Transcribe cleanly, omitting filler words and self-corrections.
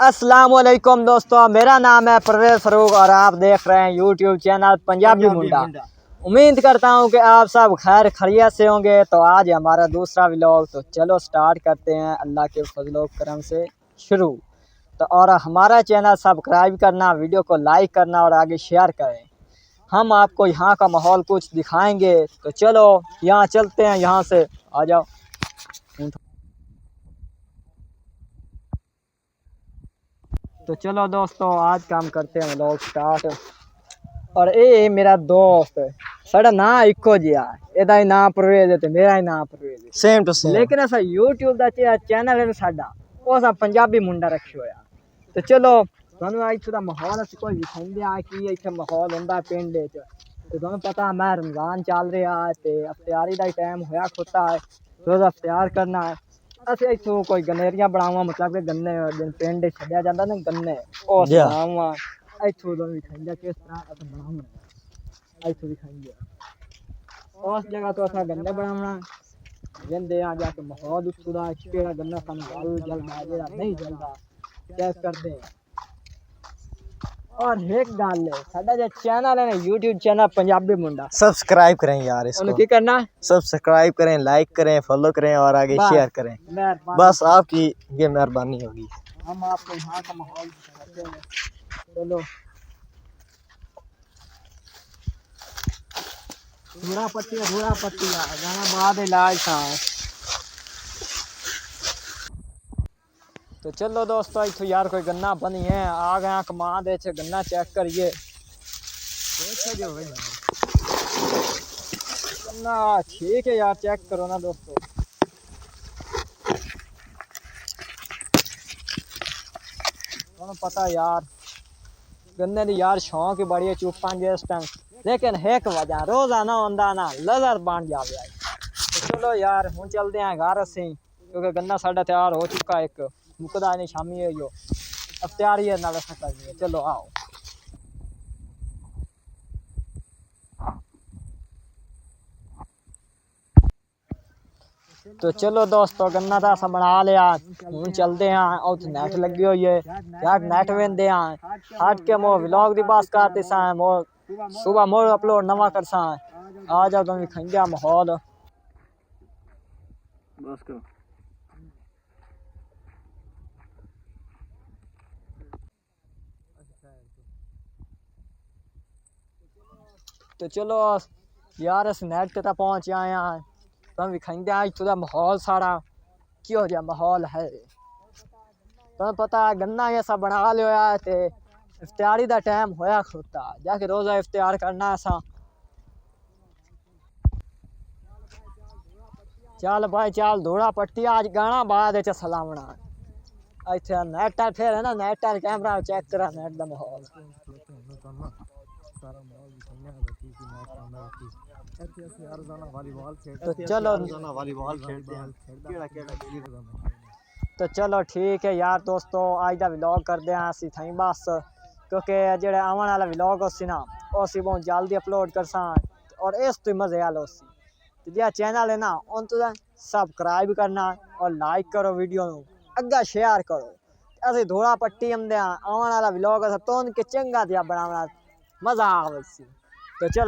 अस्सलामुअलैकुम दोस्तों, मेरा नाम है परवेज फरूक और आप देख रहे हैं यूट्यूब चैनल पंजाबी मुंडा। उम्मीद करता हूं कि आप सब खैर खैरियत से होंगे। तो आज हमारा दूसरा व्लॉग, तो चलो स्टार्ट करते हैं अल्लाह के फजलो करम से शुरू। तो और हमारा चैनल सब्सक्राइब करना, वीडियो को लाइक करना और आगे शेयर करें। हम आपको यहाँ का माहौल कुछ दिखाएंगे, तो चलो यहाँ चलते हैं। यहाँ से आ जाओ। तो चलो दोस्तों, आज काम करते हैं व्लॉग स्टार्ट। और ये मेरा दोस्त, साड़ा ना इको जिहा, एदा ही नाम परवेज है ते मेरा ही नाम परवेज है, सेम टू सेम। लेकिन असा यूट्यूब दा चैनल है साडा, वो असा पंजाबी मुंडा रखे होया। तो चलो तुहानू इत्थों दा माहौल असीं कोई दिखाइंदे आ कि इत्थे माहौल हुंदा पिंड च। ते तुहानू पता मैं रमजान चल रहा है ते अफ्तारी दा टाइम होया खोता है, रोज़ा अफ्तार करना है। ਅਸੀਂ ਇੱਥੋਂ ਕੋਈ ਗਨੇਰੀਆਂ ਬਣਾਵਾਂ, ਮਤਲਬ ਕਿ ਗੰਨੇ ਪਿੰਡ ਛੱਡਿਆ ਜਾਂਦਾ ਨਾ ਗੰਨੇ, ਉਹ ਬਣਾਵਾਂ ਇੱਥੋਂ ਤੋਂ ਵੀ ਖਾਂਦਾ ਕਿਸ ਤਰ੍ਹਾਂ ਅਸੀਂ ਬਣਾਵਾਂ। ਇੱਥੋਂ ਵੀ ਖਾਂਦੇ ਉਸ ਜਗ੍ਹਾ ਤੋਂ ਅਸੀਂ ਗੰਨੇ ਬਣਾਉਣਾ ਜਾਂਦੇ ਆ। ਜਾ ਕੇ ਮਾਹੌਲ ਉੱਥੋਂ ਦਾ ਕਿਹੜਾ ਗੰਨਾ ਸਾਨੂੰ ਵੱਲ ਜਲਦਾ ਜਿਹੜਾ नहीं जलता चेक करते हैं। और एक गल है, साडा जो चैनल है ना यूट्यूब चैनल पंजाबी मुंडा, सब्सक्राइब करें यार इसको। की करना, सब्सक्राइब करें, लाइक करें, फॉलो करें और आगे शेयर करें। बस आपकी ये मेहरबानी होगी। हम आपको यहाँ का माहौल दिखाते हैं। चलो धूड़ा पट्टी गाना बाद इलाज था। तो चलो दोस्तों, इतों यार कोई गन्ना बनी है, आ गया कमां दे गन्ना चेक करिए। गन्ना ठीक है यार, चेक करो ना दोस्तों। तुम्हें पता यार गन्ने की यार शौक ही बड़ी है चुप्पा जिस टाइम, लेकिन एक वजह रोजाना आंदा ना लजर बन जाए। तो चलो यार हूँ चलते हैं घर असी, क्योंकि गन्ना साढ़ा तैयार हो चुका है। एक मुकदा नहीं शामी है जो अफ्तारी है नाल करनी है। चलो आओ। तो चलो दोस्तों, गन्ना तो अस बना लिया, हूँ चलते हैं। उत नैट लगी हुई है यार, नैट वेंदे हैं हट के मोर व्लॉग की बात करते सा, मोर सुबह मोर अपलोड नवा कर सा। आ जाओ तुम खंजा माहौल बस करो। तो चलो यार अस नैट तक पहुँच आए हैं, तुम विखाइंदे इत्थों दा माहौल सारा क्यों जिहा माहौल है। तुम्हें पता है गन्ना ऐसा बना लिया है ते इफ्तारी दा टाइम होया खड़ोता, जाके रोज़ा इफ्तार करना ऐसा। चल भाई चल धूड़ा पट्टी, आज गाना बाद च सलामना इत्थे नैट फिर है ना, नैट कैमरा चेक करा नैट दा माहौल। तो चलो ठीक है यार दोस्तों, आज का व्लॉग करते हैं असी थी बस, क्योंकि जो आने वाला व्लॉग उसी ना उसी बहुत जल्दी अपलोड कर सा। और इस तो मजे आल उसी तो जो चैनल है ना उन तो सब्सक्राइब करना और लाइक करो, वीडियो अग्गा शेयर करो। असं धोड़ा पट्टी आने वाला व्लॉग तो उनके चंगा दिया बनाना मजा आवे। तो चलो।